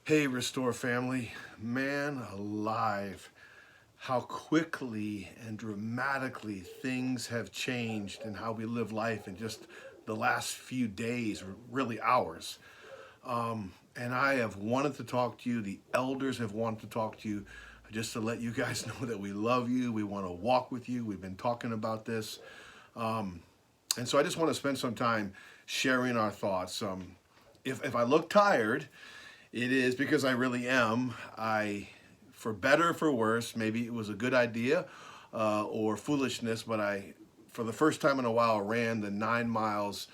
Hey, Restore family, man alive, how quickly and dramatically things have changed in how we live life in just the last few days, or really hours. And I have wanted to talk to you. The elders have wanted to talk to you just to let you guys know that we love you. We want to walk with you. We've been talking about this. And so I just want to spend some time sharing our thoughts. If I look tired, it is because I really am. For better or for worse, maybe it was a good idea or foolishness, but for the first time in a while, ran the 9 miles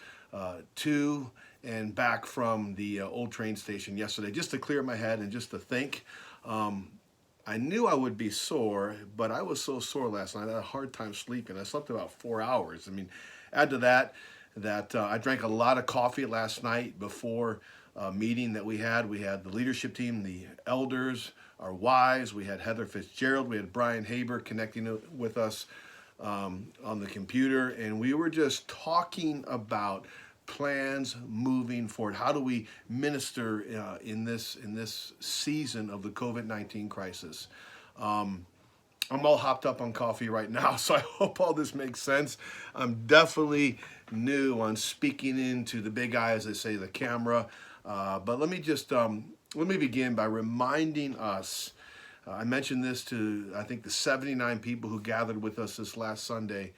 to and back from the old train station yesterday just to clear my head and just to think. I knew I would be sore, but I was so sore last night. I had a hard time sleeping. I slept about 4 hours. I mean, add to that I drank a lot of coffee last night before a meeting that we had. We had the leadership team, the elders, our wives. We had Heather Fitzgerald. We had Brian Haber connecting with us on the computer, and we were just talking about plans moving forward. How do we minister in this season of the COVID-19 crisis? I'm all hopped up on coffee right now, so I hope all this makes sense. I'm definitely new on speaking into the big eye, as they say, the camera. But let me begin by reminding us. I mentioned this to, I think, the 79 people who gathered with us this last Sunday,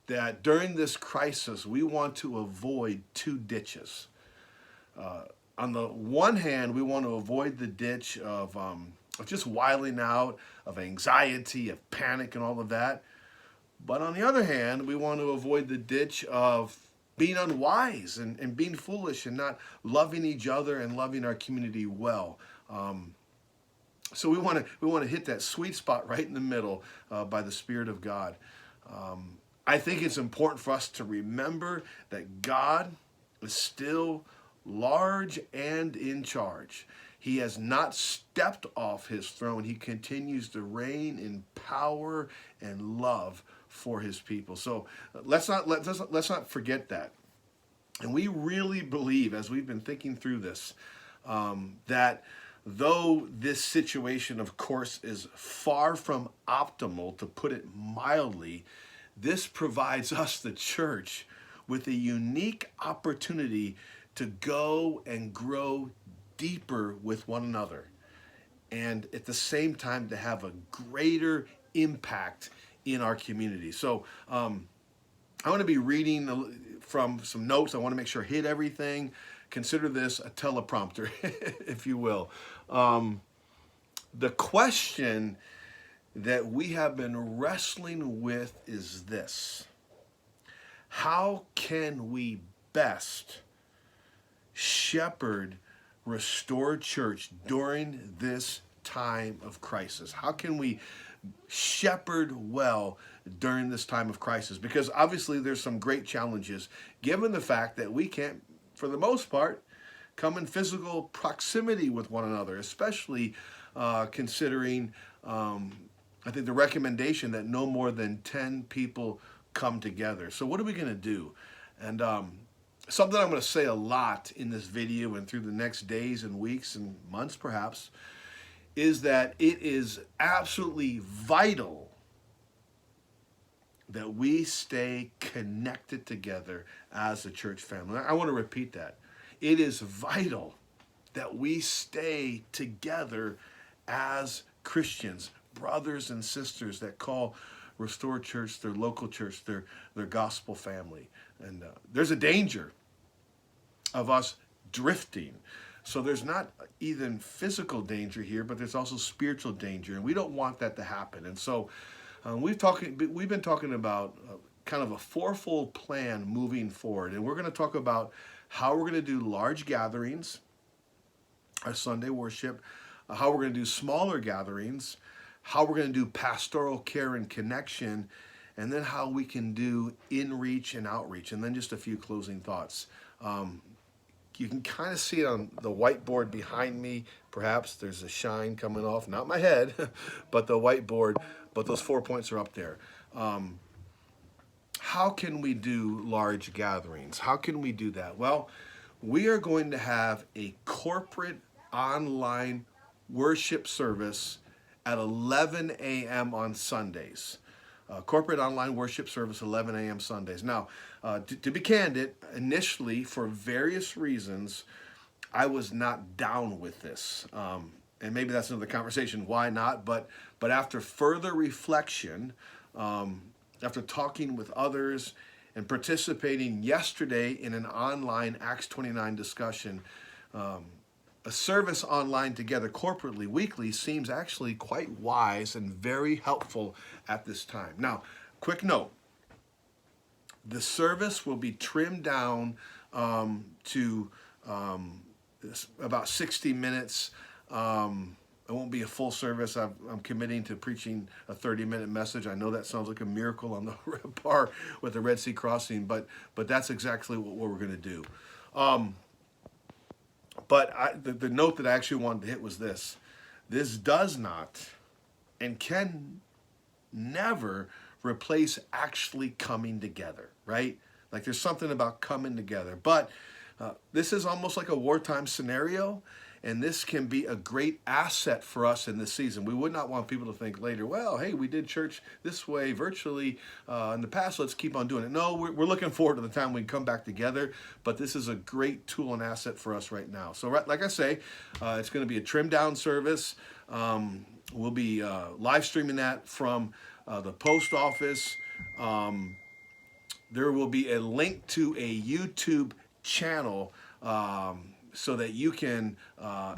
that during this crisis, we want to avoid two ditches. On the one hand, we want to avoid the ditch of just wiling out, of anxiety, of panic, and all of that. But on the other hand, we want to avoid the ditch of being unwise and being foolish and not loving each other and loving our community well. So we want to hit that sweet spot right in the middle by the Spirit of God. I think it's important for us to remember that God is still large and in charge. He has not stepped off his throne. He continues to reign in power and love for his people. So let's not forget that. And we really believe, as we've been thinking through this, that though this situation, of course, is far from optimal, to put it mildly, this provides us, the church, with a unique opportunity to go and grow deeper with one another, and at the same time to have a greater impact in our community. So I want to be reading from some notes. I want to make sure I hit everything. Consider this a teleprompter, if you will. The question that we have been wrestling with is this: how can we best shepherd Restore Church during this time of crisis? How can we shepherd well during this time of crisis? Because obviously there's some great challenges given the fact that we can't, for the most part, come in physical proximity with one another, especially considering I think the recommendation that no more than 10 people come together. So what are we going to do? And something I'm going to say a lot in this video and through the next days and weeks and months perhaps is that it is absolutely vital that we stay connected together as a church family. I want to repeat that. It is vital that we stay together as Christians, brothers and sisters that call Restore Church their local church, their gospel family. And there's a danger of us drifting. So there's not even physical danger here, but there's also spiritual danger, and we don't want that to happen. And so we've been talking about kind of a fourfold plan moving forward, and we're going to talk about how we're going to do large gatherings, our Sunday worship, how we're going to do smaller gatherings, how we're going to do pastoral care and connection, and then how we can do in-reach and outreach, and then just a few closing thoughts. You can kind of see it on the whiteboard behind me. Perhaps there's a shine coming off, not my head, but the whiteboard, but those 4 points are up there. How can we do large gatherings? How can we do that? Well, we are going to have a corporate online worship service at 11 a.m. on Sundays. Corporate online worship service, 11 a.m. Sundays. Now, to be candid, initially, for various reasons, I was not down with this. And maybe that's another conversation, why not? But after further reflection, after talking with others and participating yesterday in an online Acts 29 discussion, a service online together corporately weekly seems actually quite wise and very helpful at this time. Now, quick note, the service will be trimmed down to about 60 minutes. It won't be a full service. I'm committing to preaching a 30-minute message. I know that sounds like a miracle on the bar with the Red Sea crossing, but that's exactly what we're going to do. But the note that I actually wanted to hit was this. This does not and can never replace actually coming together, right? Like there's something about coming together. But this is almost like a wartime scenario, and this can be a great asset for us in this season. We would not want people to think later, well, hey, we did church this way virtually in the past, let's keep on doing it. No, we're looking forward to the time we can come back together, but this is a great tool and asset for us right now. So like I say, it's going to be a trimmed down service. We'll be live streaming that from the post office. There will be a link to a YouTube channel so that you can on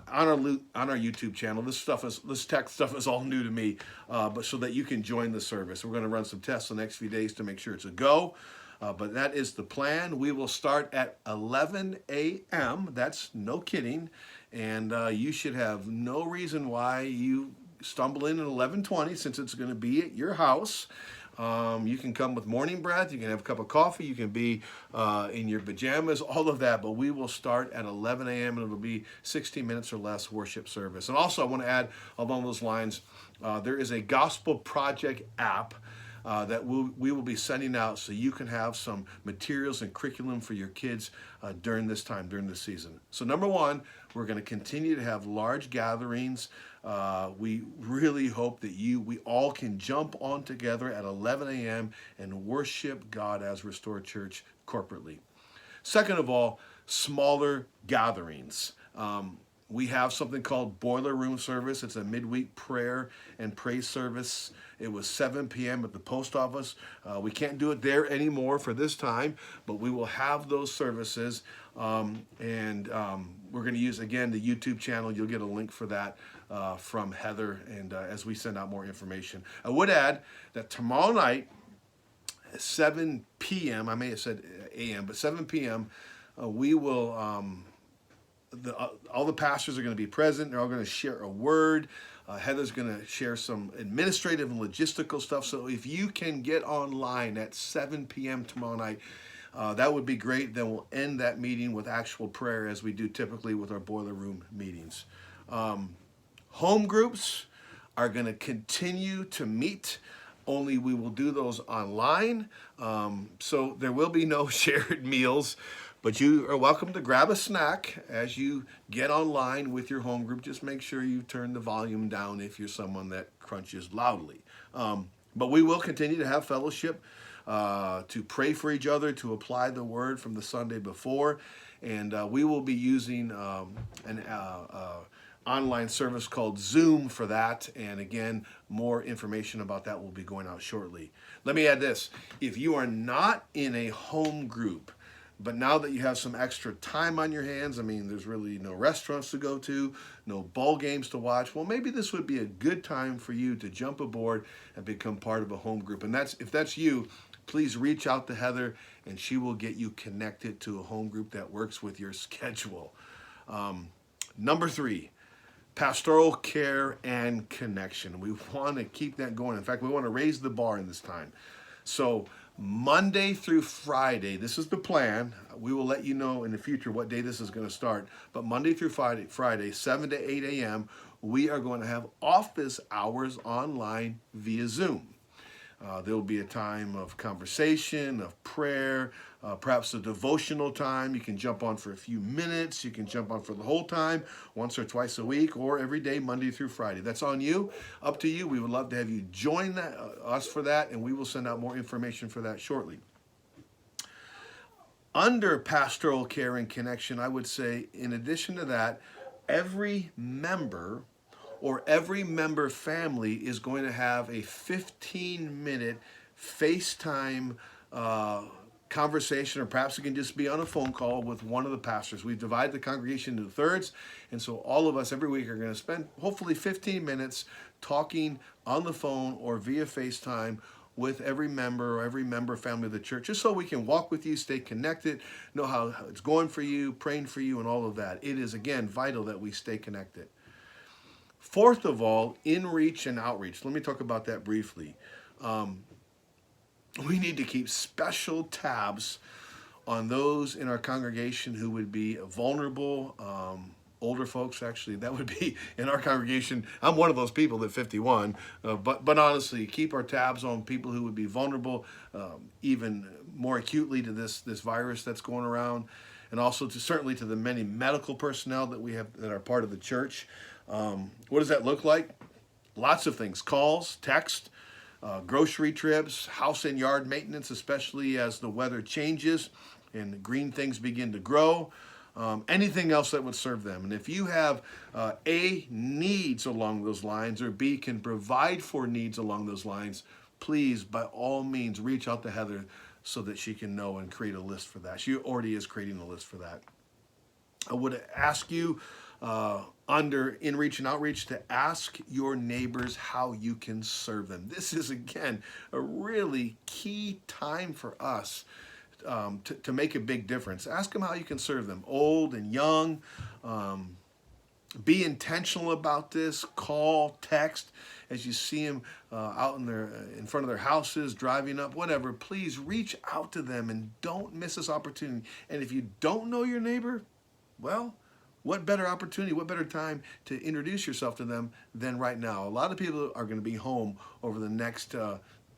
our YouTube channel. This tech stuff is all new to me, but so that you can join the service. We're going to run some tests the next few days to make sure it's a go. But that is the plan. We will start at 11 a.m. That's no kidding, and you should have no reason why you stumble in at 11:20 since it's going to be at your house. You can come with morning breath, you can have a cup of coffee, you can be in your pajamas, all of that, but we will start at 11 a.m. and it'll be 60 minutes or less worship service. And also I want to add along those lines, there is a Gospel Project app that we will be sending out so you can have some materials and curriculum for your kids during this time, during this season. So number one, we're going to continue to have large gatherings. We really hope that we all can jump on together at 11 a.m. and worship God as Restored Church corporately. Second of all, smaller gatherings. We have something called Boiler Room Service. It's a midweek prayer and praise service. It was 7 p.m. at the post office. We can't do it there anymore for this time, but we will have those services. And we're going to use, again, the YouTube channel. You'll get a link for that from Heather and as we send out more information. I would add that tomorrow night at 7 p.m., I may have said a.m., but 7 p.m., we will... all the pastors are going to be present. They're all going to share a word. Heather's going to share some administrative and logistical stuff. So if you can get online at 7 p.m. tomorrow night, that would be great. Then we'll end that meeting with actual prayer as we do typically with our boiler room meetings. Home groups are going to continue to meet, only we will do those online. So there will be no shared meals. But you are welcome to grab a snack as you get online with your home group. Just make sure you turn the volume down if you're someone that crunches loudly. But we will continue to have fellowship, to pray for each other, to apply the word from the Sunday before. And we will be using an online service called Zoom for that. And again, more information about that will be going out shortly. Let me add this. If you are not in a home group, but now that you have some extra time on your hands, I mean, there's really no restaurants to go to, no ball games to watch. Well, maybe this would be a good time for you to jump aboard and become part of a home group. And if that's you, please reach out to Heather and she will get you connected to a home group that works with your schedule. Number 3, pastoral care and connection. We want to keep that going. In fact, we want to raise the bar in this time. So Monday through Friday, this is the plan. We will let you know in the future what day this is going to start. But Monday through Friday, 7 to 8 a.m., we are going to have office hours online via Zoom. There will be a time of conversation, of prayer, perhaps a devotional time. You can jump on for a few minutes. You can jump on for the whole time, once or twice a week, or every day, Monday through Friday. That's on you, up to you. We would love to have you join us for that, and we will send out more information for that shortly. Under pastoral care and connection, I would say, in addition to that, every member or every member family is going to have a 15-minute FaceTime conversation, or perhaps it can just be on a phone call with one of the pastors. We've divided the congregation into thirds, and so all of us every week are going to spend hopefully 15 minutes talking on the phone or via FaceTime with every member or every member family of the church, just so we can walk with you, stay connected, know how it's going for you, praying for you, and all of that. It is, again, vital that we stay connected. Fourth of all, in-reach and outreach. Let me talk about that briefly. We need to keep special tabs on those in our congregation who would be vulnerable, older folks. Actually, that would be in our congregation. I'm one of those people at 51, but honestly, keep our tabs on people who would be vulnerable, even more acutely to this virus that's going around, and also certainly to the many medical personnel that we have that are part of the church. What does that look like? Lots of things: calls, text, grocery trips, house and yard maintenance, especially as the weather changes and green things begin to grow. Anything else that would serve them. And if you have A, needs along those lines, or B, can provide for needs along those lines, please, by all means, reach out to Heather so that she can know and create a list for that. She already is creating a list for that. I would ask you under in-reach and outreach to ask your neighbors how you can serve them. This is, again, a really key time for us to make a big difference. Ask them how you can serve them, old and young. Be intentional about this. Call, text, as you see them out in front of their houses, driving up, whatever. Please reach out to them and don't miss this opportunity. And if you don't know your neighbor, well, what better opportunity, what better time to introduce yourself to them than right now? A lot of people are going to be home over the next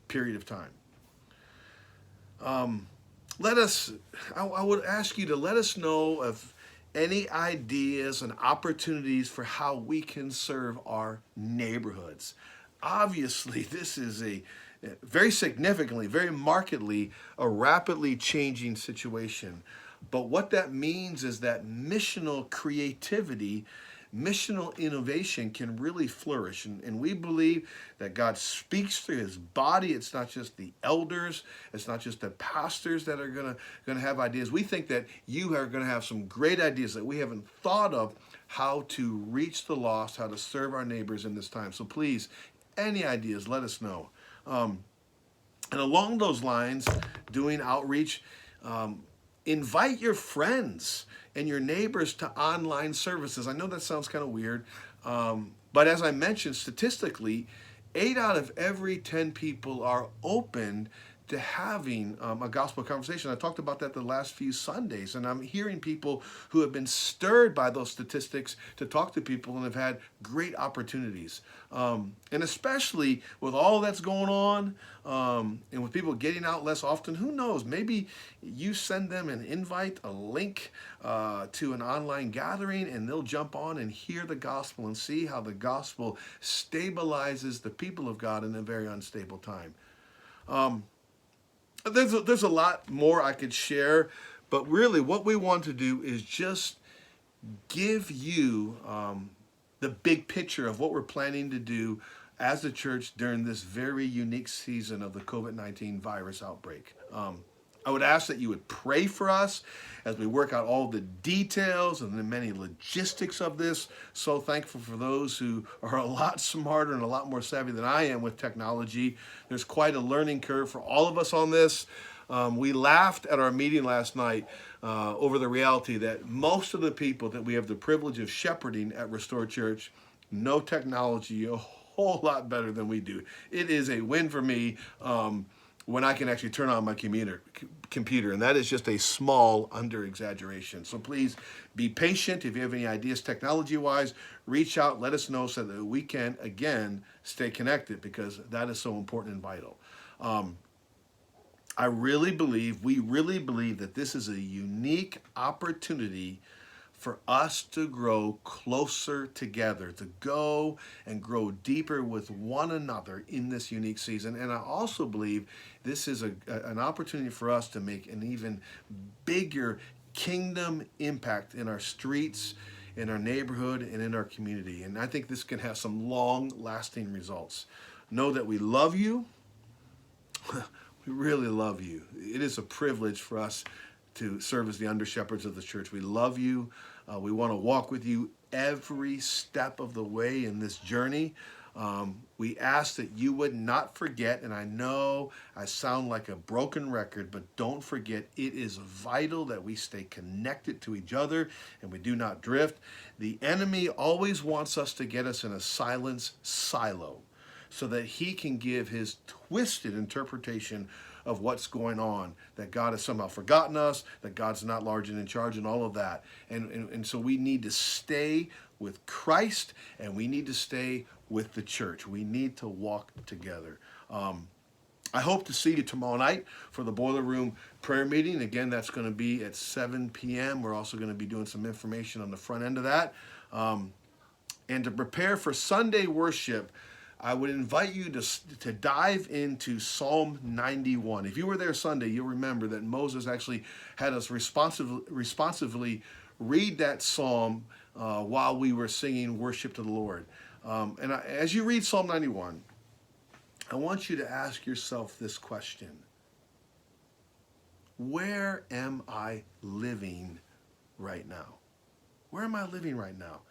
period of time. I would ask you to let us know of any ideas and opportunities for how we can serve our neighborhoods. Obviously, this is a very significantly, very markedly, a rapidly changing situation. But what that means is that missional creativity, missional innovation can really flourish. And we believe that God speaks through his body. It's not just the elders. It's not just the pastors that are going to have ideas. We think that you are going to have some great ideas that we haven't thought of, how to reach the lost, how to serve our neighbors in this time. So please, any ideas, let us know. And along those lines, doing outreach, invite your friends and your neighbors to online services. I know that sounds kind of weird, but as I mentioned, statistically, 8 out of every 10 people are open to having a gospel conversation. I talked about that the last few Sundays, and I'm hearing people who have been stirred by those statistics to talk to people and have had great opportunities. And especially with all that's going on, and with people getting out less often, who knows, maybe you send them an invite, a link to an online gathering, and they'll jump on and hear the gospel and see how the gospel stabilizes the people of God in a very unstable time. There's a lot more I could share, but really what we want to do is just give you the big picture of what we're planning to do as a church during this very unique season of the COVID-19 virus outbreak. I would ask that you would pray for us as we work out all the details and the many logistics of this. So thankful for those who are a lot smarter and a lot more savvy than I am with technology. There's quite a learning curve for all of us on this. We laughed at our meeting last night over the reality that most of the people that we have the privilege of shepherding at Restored Church know technology a whole lot better than we do. It is a win for me when I can actually turn on my computer, and that is just a small under-exaggeration. So please be patient. If you have any ideas technology-wise, reach out, let us know so that we can, again, stay connected, because that is so important and vital. I really believe, we really believe that this is a unique opportunity for us to grow closer together, to go and grow deeper with one another in this unique season. And I also believe this is an opportunity for us to make an even bigger kingdom impact in our streets, in our neighborhood, and in our community. And I think this can have some long-lasting results. Know that we love you. We really love you. It is a privilege for us to serve as the under shepherds of the church. We love you. We want to walk with you every step of the way in this journey. We ask that you would not forget, and I know I sound like a broken record, but don't forget, it is vital that we stay connected to each other and we do not drift. The enemy always wants us to get us in a silence silo, so that he can give his twisted interpretation of what's going on, that God has somehow forgotten us, that God's not large and in charge, and all of that. And so we need to stay with Christ, and we need to stay with the church. We need to walk together. I hope to see you tomorrow night for the Boiler Room prayer meeting. Again, that's going to be at 7 p.m. We're also going to be doing some information on the front end of that. And to prepare for Sunday worship, I would invite you to dive into Psalm 91. If you were there Sunday, you'll remember that Moses actually had us responsively read that psalm while we were singing worship to the Lord. As you read Psalm 91, I want you to ask yourself this question: where am I living right now? Where am I living right now?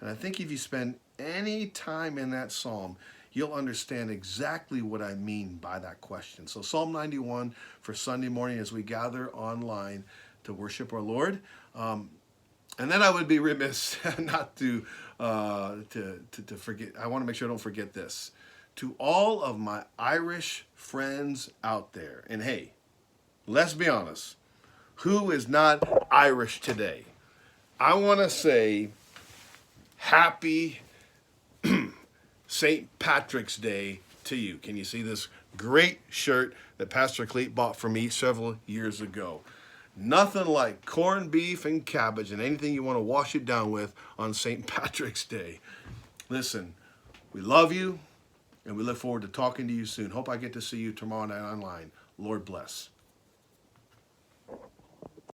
And I think if you spend any time in that psalm, you'll understand exactly what I mean by that question. So Psalm 91 for Sunday morning as we gather online to worship our Lord. And then I would be remiss not to forget. I want to make sure I don't forget this. To all of my Irish friends out there, and hey, let's be honest, who is not Irish today? I want to say happy St. Patrick's Day to you. Can you see this great shirt that Pastor Cleet bought for me several years ago? Nothing like corned beef and cabbage and anything you want to wash it down with on St. Patrick's Day. Listen, we love you, and we look forward to talking to you soon. Hope I get to see you tomorrow night online. Lord bless.